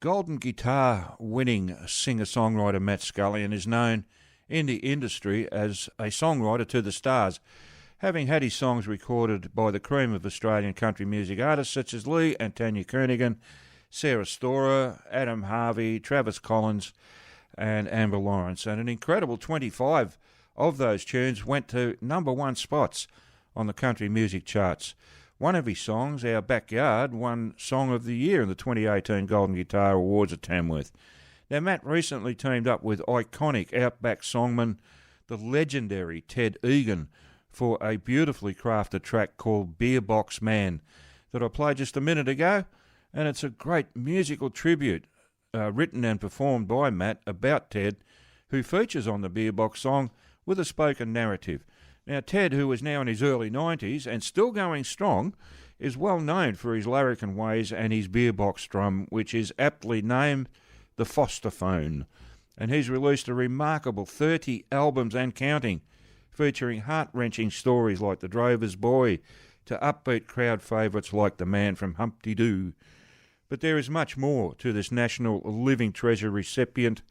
Golden Guitar winning singer-songwriter Matt Scullion is known in the industry as a songwriter to the stars, having had his songs recorded by the cream of Australian country music artists such as Lee and Tanya Kernaghan, Sarah Storer, Adam Harvey, Travis Collins and Amber Lawrence. And an incredible 25 of those tunes went to number one spots on the country music charts. One of his songs, Our Backyard, won Song of the Year in the 2018 Golden Guitar Awards at Tamworth. Now, Matt recently teamed up with iconic Outback songman, the legendary Ted Egan, for a beautifully crafted track called Beer Box Man that I played just a minute ago, and it's a great musical tribute written and performed by Matt about Ted, who features on the Beer Box song with a spoken narrative. Now, Ted, who is now in his early 90s and still going strong, is well known for his larrikin ways and his beer box drum, which is aptly named the Fosterphone. And he's released a remarkable 30 albums and counting, featuring heart-wrenching stories like The Drover's Boy to upbeat crowd favourites like The Man from Humpty Doo. But there is much more to this National Living Treasure recipient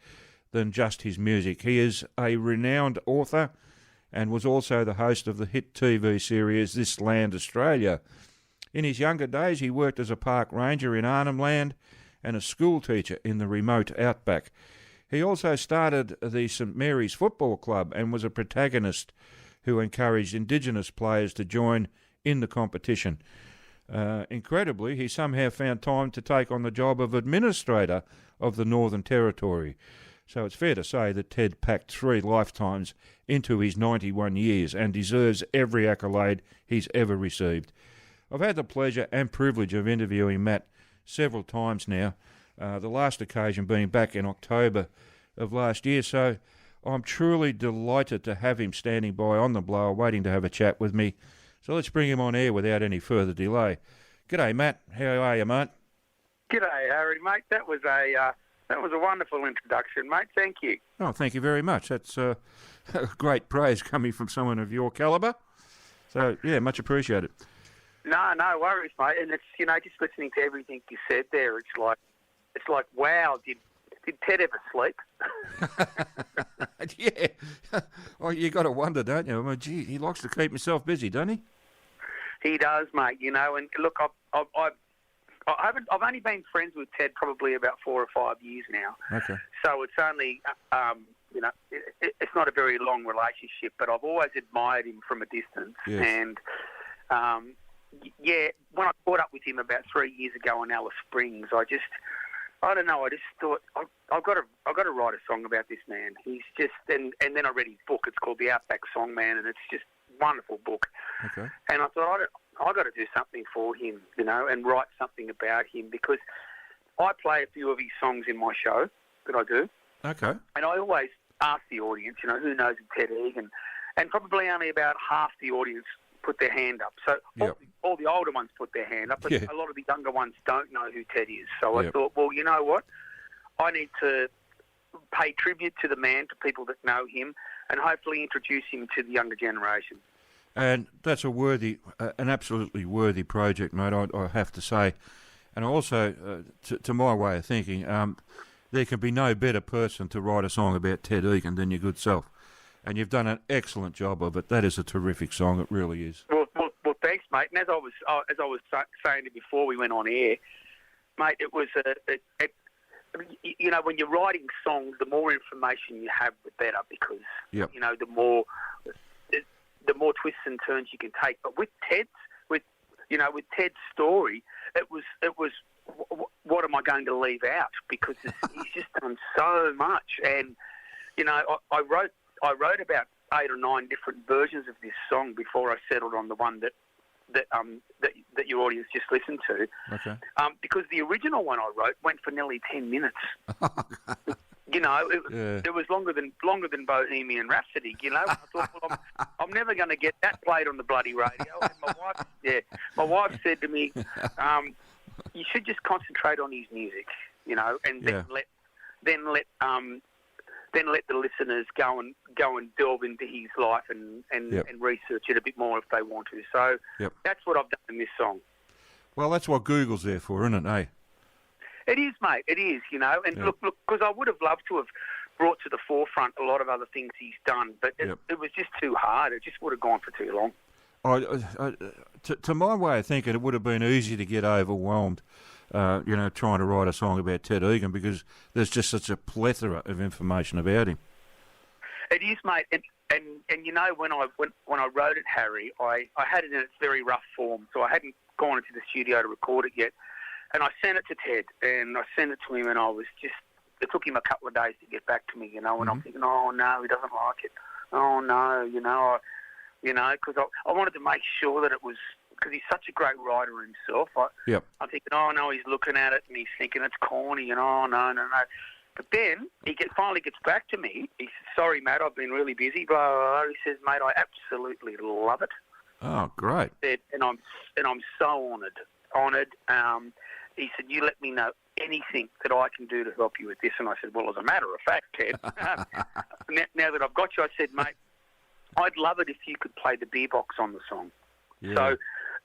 than just his music. He is a renowned author and was also the host of the hit TV series This Land Australia. In his younger days, he worked as a park ranger in Arnhem Land and a school teacher in the remote outback. He also started the St Mary's Football Club and was a protagonist who encouraged Indigenous players to join in the competition. Incredibly, he somehow found time to take on the job of administrator of the Northern Territory. So it's fair to say that Ted packed 3 lifetimes into his 91 years and deserves every accolade he's ever received. I've had the pleasure and privilege of interviewing Matt several times now, the last occasion being back in October of last year, so I'm truly delighted to have him standing by on the blower waiting to have a chat with me. So let's bring him on air without any further delay. G'day, Matt. How are you, mate? G'day, Harry, mate. That was a wonderful introduction, mate. Thank you. Oh, thank you very much. That's great praise coming from someone of your calibre. So, yeah, much appreciated. No worries, mate. And it's, just listening to everything you said there, it's like, wow, did Ted ever sleep? Yeah. Well, you got to wonder, don't you? I mean, gee, he likes to keep himself busy, doesn't he? He does, mate. And look, I've only been friends with Ted probably about 4 or 5 years now. Okay. So it's only, it's not a very long relationship, but I've always admired him from a distance. Yes. And, when I caught up with him about 3 years ago in Alice Springs, I just thought I've got to write a song about this man. He's just, and then I read his book. It's called The Outback Songman, and it's just a wonderful book. Okay. And I thought I've got to do something for him, and write something about him, because I play a few of his songs in my show that I do. Okay. And I always ask the audience, who knows Ted Egan, and probably only about half the audience put their hand up. So all the older ones put their hand up, but a lot of the younger ones don't know who Ted is. So I thought, well, you know what? I need to pay tribute to the man, to people that know him, and hopefully introduce him to the younger generation. And that's an absolutely worthy project, mate, I have to say. And also, to my way of thinking, there can be no better person to write a song about Ted Egan than your good self. And you've done an excellent job of it. That is a terrific song. It really is. Well, thanks, mate. And as I was saying before we went on air, mate, it was when you're writing songs, the more information you have, the better, because the more twists and turns you can take. But with Ted's story, it was what am I going to leave out? Because he's just done so much, and I wrote about 8 or 9 different versions of this song before I settled on the one that your audience just listened to. Okay. Because the original one I wrote went for nearly 10 minutes. It was longer than Bohemian Rhapsody. I thought, well, I'm never going to get that played on the bloody radio. And my wife said to me, you should just concentrate on his music, and then let the listeners go and delve into his life and research it a bit more if they want to. So that's what I've done in this song. Well, that's what Google's there for, isn't it, eh? It is, mate. It is, you know. And look, because I would have loved to have brought to the forefront a lot of other things he's done, but it was just too hard. It just would have gone for too long. To my way of thinking, it would have been easy to get overwhelmed, trying to write a song about Ted Egan because there's just such a plethora of information about him. It is, mate. And you know, when I wrote it, Harry, I had it in its very rough form, so I hadn't gone into the studio to record it yet. And I sent it to Ted, and I sent it to him, and it took him a couple of days to get back to me, you know, and I'm thinking, oh, no, he doesn't like it. Oh, no, because I wanted to make sure that it was, because he's such a great writer himself. I'm thinking, oh, no, he's looking at it, and he's thinking it's corny, and oh, no. But then he finally gets back to me. He says, sorry, mate, I've been really busy. Blah, blah, blah. He says, mate, I absolutely love it. Oh, great. And I'm so honoured. He said, you let me know anything that I can do to help you with this. And I said, well, as a matter of fact, Ted, now that I've got you, I said, mate, I'd love it if you could play the beer box on the song. Yeah. So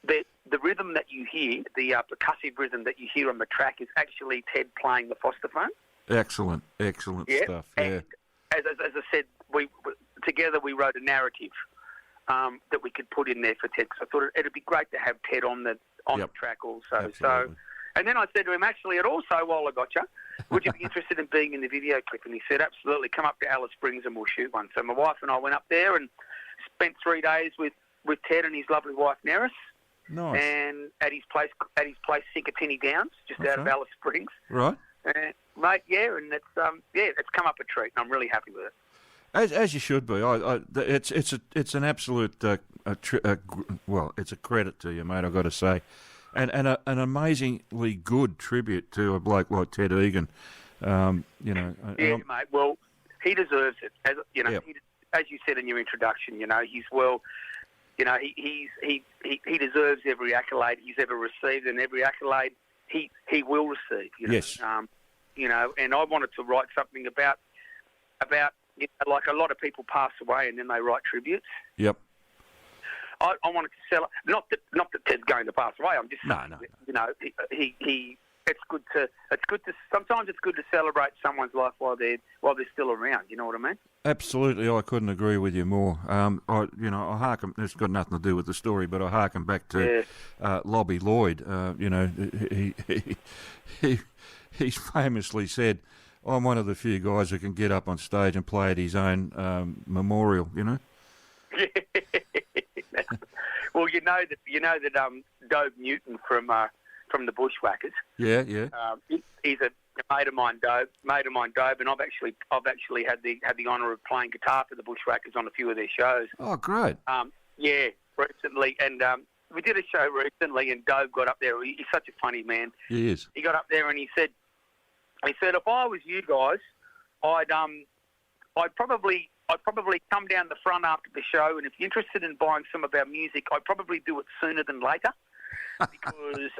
the rhythm that you hear, the percussive rhythm that you hear on the track is actually Ted playing the Fosterphone. Excellent stuff. Yeah. And as I said, together we wrote a narrative that we could put in there for Ted. Because I thought it'd be great to have Ted on the track also. Absolutely. So, and then I said to him, actually, and also while I got you, would you be interested in being in the video clip? And he said, absolutely. Come up to Alice Springs and we'll shoot one. So my wife and I went up there and spent 3 days with Ted and his lovely wife Neris. Nice. And at his place Sinkatini Downs, just out of Alice Springs. Right. Mate, and it's come up a treat, and I'm really happy with As it. you should be. It's an absolute it's a credit to you, mate. I've got to say, and an amazingly good tribute to a bloke like Ted Egan. Mate. Well, he deserves it. As as you said in your introduction, he's well. He deserves every accolade he's ever received, and every accolade he will receive. Yes. And I wanted to write something about like a lot of people pass away and then they write tributes. Yep. I wanted to sell. Not that Ted's going to pass away. I'm just no. He. It's good to. Sometimes it's good to celebrate someone's life while they're still around. You know what I mean? Absolutely, I couldn't agree with you more. I harken. It's got nothing to do with the story, but I harken back to Lobby Lloyd. He famously said, "I'm one of the few guys who can get up on stage and play at his own memorial." Well, you know that Dove Newton from the Bushwhackers. Yeah. He's a mate of mine, Dove, and I've actually had the honour of playing guitar for the Bushwhackers on a few of their shows. Oh, great. Recently, and we did a show recently, and Dove got up there. He's such a funny man. He is. He got up there and he said, if I was you guys, I'd probably come down the front after the show, and if you're interested in buying some of our music, I'd probably do it sooner than later. Because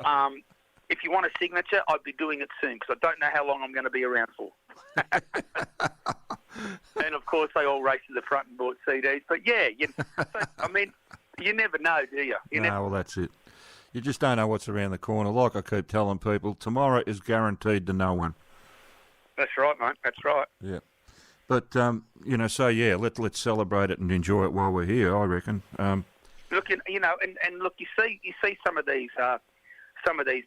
if you want a signature, I'd be doing it soon because I don't know how long I'm going to be around for. And, of course, they all raced to the front and bought CDs. But, you never know, do you? Well, that's it. You just don't know what's around the corner. Like I keep telling people, tomorrow is guaranteed to no one. That's right, mate. That's right. Yeah. But, let's celebrate it and enjoy it while we're here, I reckon. Look, and look, you see some of these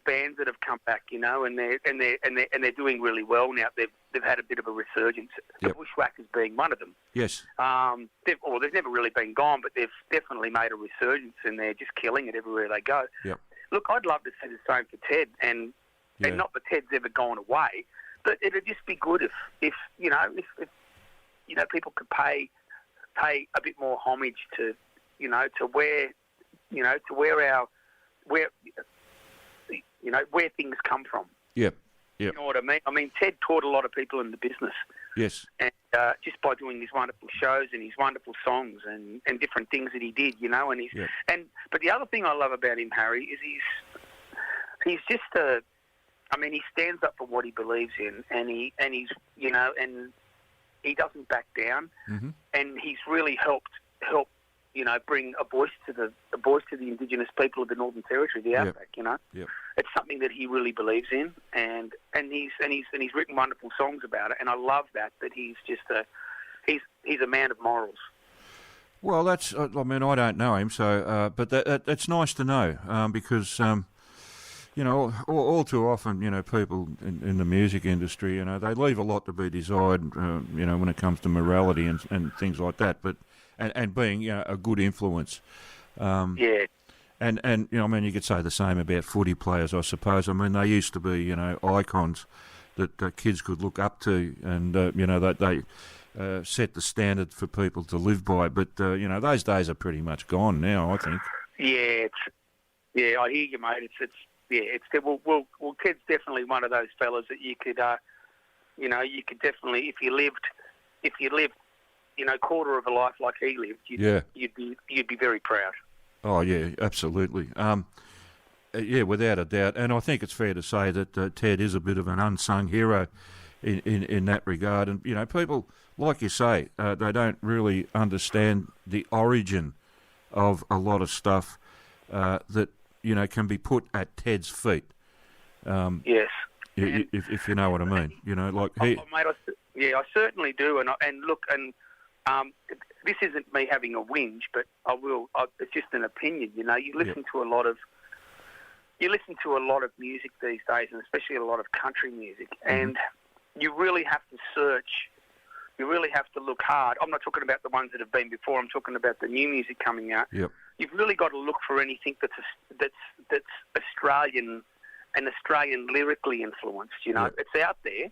bands that have come back, and they're doing really well now. They've had a bit of a resurgence. Yep. The Bushwhackers being one of them. Yes. They've never really been gone, but they've definitely made a resurgence, and they're just killing it everywhere they go. Yep. Look, I'd love to see the same for Ted, and not that Ted's ever gone away, but it'd just be good if people could pay a bit more homage to where things come from. Yep. You know what I mean? I mean, Ted taught a lot of people in the business. Yes. And just by doing his wonderful shows and his wonderful songs and different things that he did, and he's but the other thing I love about him, Harry, is he's just he stands up for what he believes in, and he doesn't back down, mm-hmm. and he's really helped bring a voice to the Indigenous people of the Northern Territory, the Outback. It's something that he really believes in, and he's written wonderful songs about it, and I love that he's just he's a man of morals. Well, that's. I mean, I don't know him, so but that's nice to know because. All too often, people in the music industry, they leave a lot to be desired, when it comes to morality and things like that. But and being, a good influence. Yeah. And you could say the same about footy players, I suppose. I mean, they used to be, icons that kids could look up to, and that they set the standard for people to live by. But those days are pretty much gone now, I think. Yeah, I hear you, mate. Ted's definitely one of those fellas that you could, you could definitely, if you lived, quarter of a life like he lived, you'd be very proud. Oh yeah, absolutely. Without a doubt, and I think it's fair to say that Ted is a bit of an unsung hero in that regard. And people, like you say, they don't really understand the origin of a lot of stuff that. Can be put at Ted's feet. Yes. If you know what I mean. Like he... Mate, I certainly do. And look, this isn't me having a whinge, but it's just an opinion. You listen to a lot of music these days, and especially a lot of country music, and you really have to search. You really have to look hard. I'm not talking about the ones that have been before. I'm talking about the new music coming out. Yep. You've really got to look for anything that's Australian and Australian lyrically influenced. It's out there,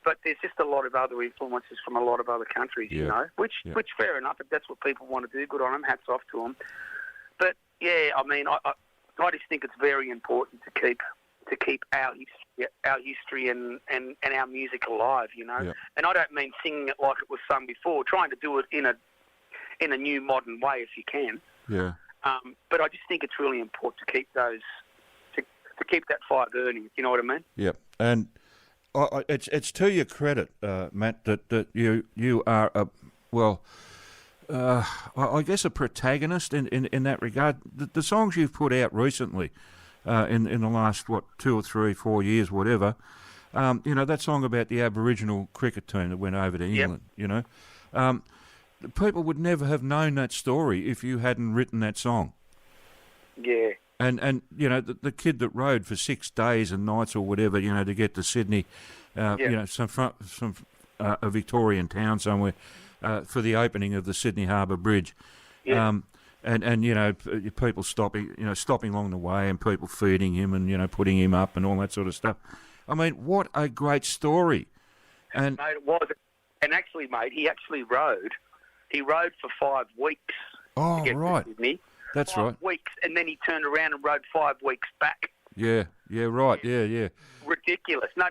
but there's just a lot of other influences from a lot of other countries. Which fair enough. If that's what people want to do, good on them. Hats off to them. But yeah, I mean, I just think it's very important to keep our history and our music alive. And I don't mean singing it like it was sung before. Trying to do it in a new modern way if you can. Yeah. But I just think it's really important to keep those, to keep that fire burning. You know what I mean? Yep. And it's to your credit, Matt, that you are I guess a protagonist in that regard. The songs you've put out recently, in the last 2 or 3, 4 years, whatever. That song about the Aboriginal cricket team that went over to England. Yep. People would never have known that story if you hadn't written that song. Yeah. And the kid that rode for 6 days and nights or whatever, to get to Sydney, some a Victorian town somewhere, for the opening of the Sydney Harbour Bridge. Yeah. And people stopping along the way, and people feeding him and putting him up and all that sort of stuff. I mean, what a great story! And mate, it was. And actually, mate, he actually rode. He rode for 5 weeks. Oh, to get right. To Sydney. That's 5 right. weeks, and then he turned around and rode 5 weeks back. Yeah, right. Yeah. Ridiculous. No,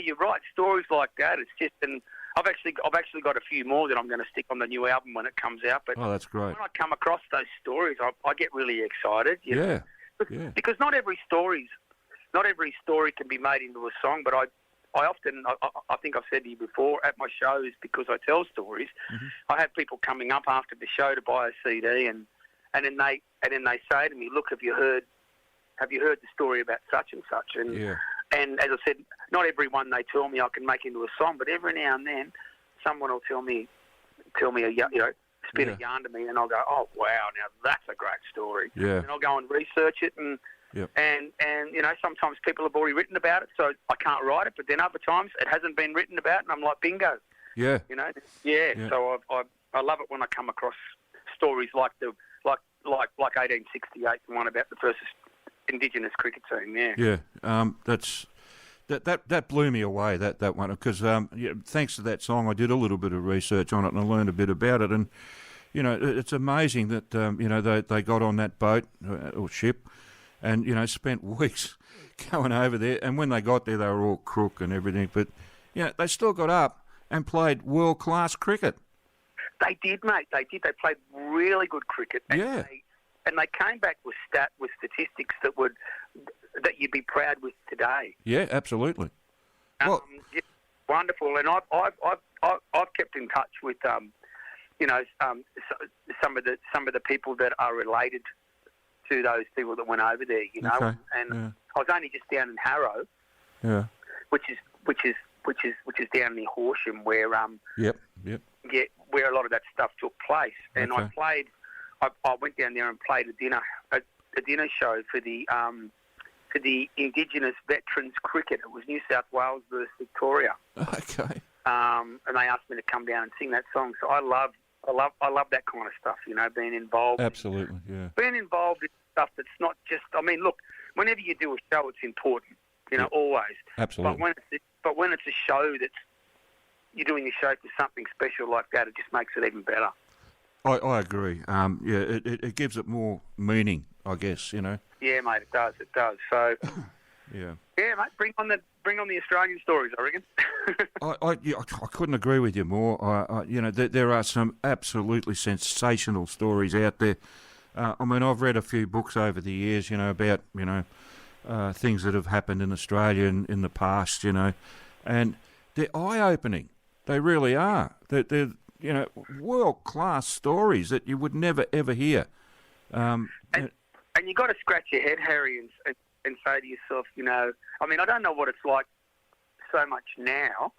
you're right. Stories like that. It's just, and I've actually got a few more that I'm going to stick on the new album when it comes out. But that's great. When I come across those stories, I get really excited. Yeah. Because not every story can be made into a song. But I think I've said to you before at my shows, because I tell stories. Mm-hmm. I have people coming up after the show to buy a CD, and then they say to me, "Look, have you heard the story about such and such?" And as I said, not every one they tell me I can make into a song, but every now and then someone will tell me spin a yarn to me, and I'll go, "Oh wow, now that's a great story." Yeah. And I'll go and research it, and sometimes people have already written about it, so I can't write it. But then other times it hasn't been written about, and I'm like, bingo. Yeah. So I love it when I come across stories like 1868, the one about the first Indigenous cricket team. Yeah. That blew me away, that one, because thanks to that song I did a little bit of research on it and I learned a bit about it, and it's amazing that they got on that boat or ship and spent weeks going over there, and when they got there they were all crook and everything, but they still got up and played world class cricket. They did, mate. They did. They played really good cricket. And they came back with statistics that you'd be proud with today. Yeah, absolutely. Wonderful. And I've kept in touch with some of the people that are related to those people that went over there, Okay. And I was only just down in Harrow, which is down near Horsham, where Yep. where a lot of that stuff took place. And Okay. I went down there and played a dinner show for the Indigenous Veterans Cricket. It was New South Wales versus Victoria. Okay. And they asked me to come down and sing that song. So I love that kind of stuff. Being involved. Absolutely. Yeah. Being involved in stuff that's not just. I mean, look, whenever you do a show, it's important. Always. Absolutely. But when it's a show that's you're doing a show for something special like that, it just makes it even better. I agree. It gives it more meaning, I guess. Yeah, mate, it does. So. Yeah. Yeah, mate. Bring on the Australian stories, I reckon. I couldn't agree with you more. There are some absolutely sensational stories out there. I mean, I've read a few books over the years, about things that have happened in Australia in the past, and they're eye-opening. They really are. They're world-class stories that you would never ever hear. And you got to scratch your head, Harry, and say to yourself, I mean, I don't know what it's like so much now,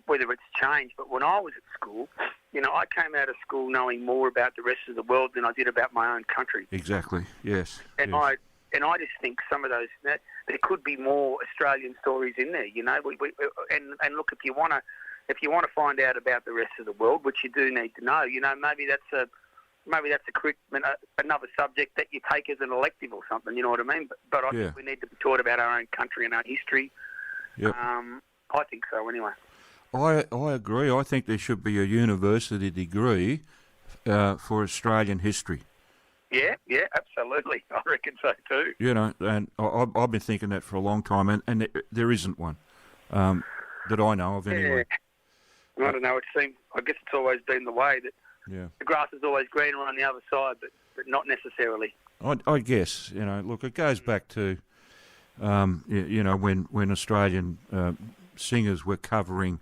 whether it's changed, but when I was at school, I came out of school knowing more about the rest of the world than I did about my own country. Exactly, yes. And yes. I just think some of those, there could be more Australian stories in there, and look, if you want to find out about the rest of the world, which you do need to know, maybe that's another subject that you take as an elective or something. You know what I mean? But I think we need to be taught about our own country and our history. Yep. I think so, anyway. I agree. I think there should be a university degree for Australian history. Yeah, absolutely. I reckon so too. And I've been thinking that for a long time, and there isn't one that I know of anyway. I don't know. I guess it's always been the way that the grass is always greener on the other side, but not necessarily. I guess, look, it goes back to, when Australian singers were covering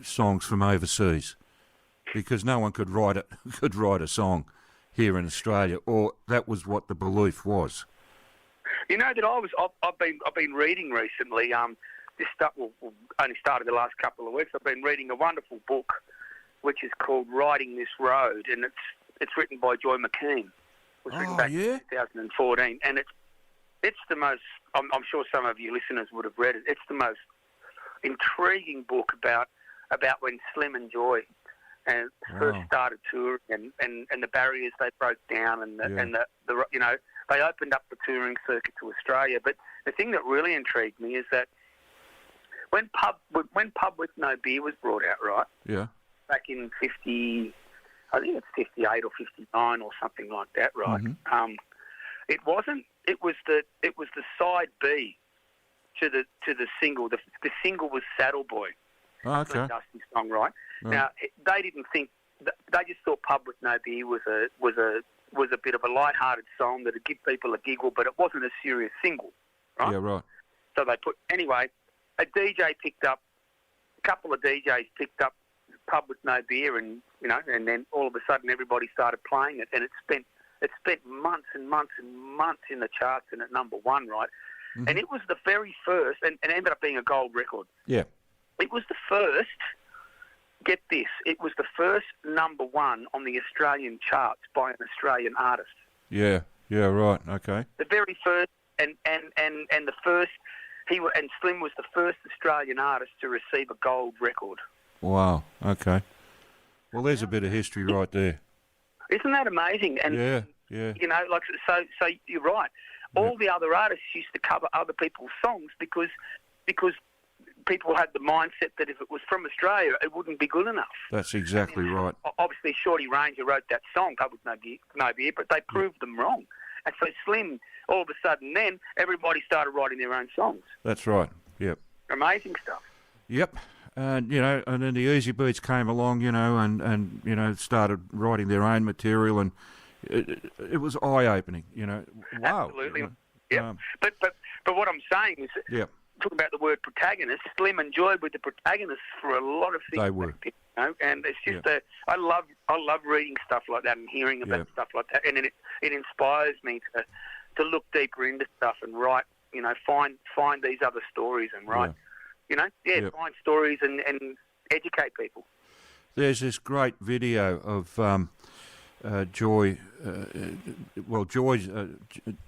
songs from overseas, because no one could write a song here in Australia, or that was what the belief was. That I've been reading recently. This stuff only started the last couple of weeks. I've been reading a wonderful book, which is called Riding This Road, and it's written by Joy McKean. It was written back in 2014, and it's the most. I'm sure some of you listeners would have read it. It's the most intriguing book about when Slim and Joy first started touring, and the barriers they broke down, and they opened up the touring circuit to Australia. But the thing that really intrigued me is that when Pub with No Beer was brought out, right? Yeah. Back in 50, I think it's 58 or 59 or something like that, right? Mm-hmm. It wasn't. It was the side B to the single. The single was Saddle Boy. Oh, okay. Dusty's song, right? Now they didn't think. They just thought Pub with No Beer was a bit of a light-hearted song that'd give people a giggle, but it wasn't a serious single, right? Yeah, right. So they put anyway. A couple of DJs picked up Pub with No Beer, and then all of a sudden everybody started playing it, and it spent months and months and months in the charts and at number one, right? Mm-hmm. And it was the very first, and it ended up being a gold record. Yeah. It was the first. Get this! It was the first number one on the Australian charts by an Australian artist. Yeah. Yeah. Right. Okay. The very first, and the first. And Slim was the first Australian artist to receive a gold record. Wow. Okay. Well, there's a bit of history right there. Isn't that amazing? And yeah. So you're right. All the other artists used to cover other people's songs because people had the mindset that if it was from Australia, it wouldn't be good enough. That's exactly right. Obviously, Shorty Ranger wrote that song, Pub with No Beer, but they proved them wrong. And so Slim, all of a sudden then, everybody started writing their own songs. That's right, yep. Amazing stuff. Yep. And, and then the Easy Beats came along, and started writing their own material, and it was eye-opening, Wow. Absolutely. Yeah. But what I'm saying is talking about the word protagonist, Slim and Joy were the protagonists for a lot of things. They were. You know? And it's just I love reading stuff like that and hearing about stuff like that, and it inspires me to look deeper into stuff and write. You know, find these other stories and write. Yeah. You know, find stories and educate people. There's this great video of Joy. Joy's.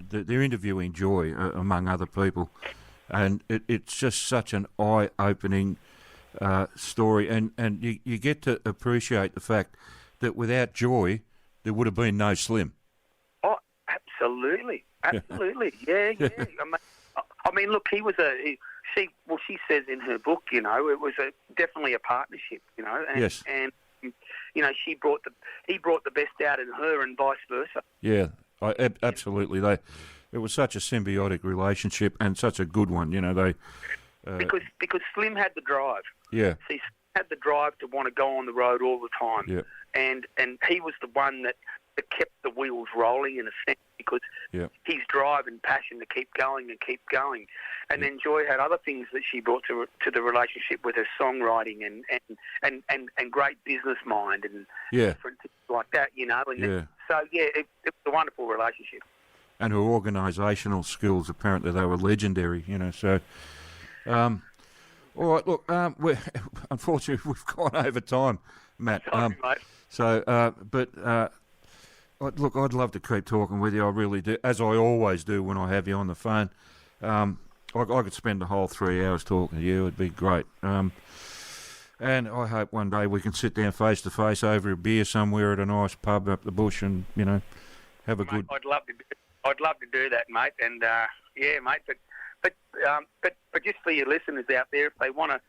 They're interviewing Joy among other people, and it's just such an eye-opening story, and you get to appreciate the fact that without Joy, there would have been no Slim. Oh, absolutely, yeah. I mean, look, he was she says in her book, you know, it was definitely a partnership, you know, and you know, he brought the best out in her, and vice versa. Yeah, absolutely. It was such a symbiotic relationship and such a good one, you know. They because Slim had the drive. Yeah, he had the drive to want to go on the road all the time. Yeah, and he was the one that kept the wheels rolling in a sense, because his drive and passion to keep going. And then Joy had other things that she brought to the relationship with her songwriting and great business mind and different things like that, you know. And it was a wonderful relationship. And her organisational skills, apparently they were legendary, you know. So, all right, look, unfortunately we've gone over time, Matt. Sorry, mate. So, look, I'd love to keep talking with you. I really do, as I always do when I have you on the phone. I could spend the whole 3 hours talking to you. It'd be great. And I hope one day we can sit down face to face over a beer somewhere at a nice pub up the bush, and you know, have a good. I'd love to do that, mate. And mate. But just for your listeners out there, if they want to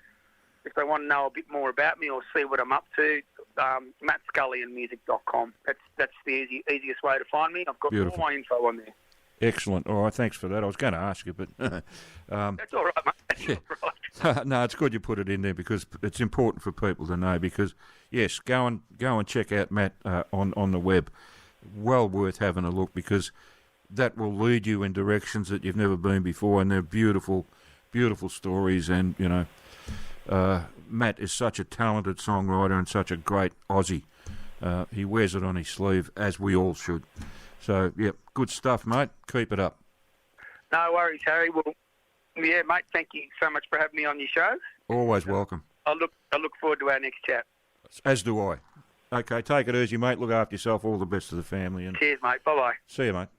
know a bit more about me or see what I'm up to, MattScullionMusic.com. That's the easiest way to find me. I've got all my info on there. Excellent. All right, thanks for that. I was going to ask you, but that's all right, mate. That's all right. No, it's good you put it in there because it's important for people to know. Because yes, go and check out Matt on the web. Well worth having a look, because that will lead you in directions that you've never been before, and they're beautiful, beautiful stories. And you know, Matt is such a talented songwriter and such a great Aussie. He wears it on his sleeve, as we all should. So, good stuff, mate. Keep it up. No worries, Harry. Well, mate, thank you so much for having me on your show. Always welcome. I look forward to our next chat. As do I. Okay, take it easy, mate. Look after yourself. All the best to the family. And cheers, mate. Bye-bye. See you, mate.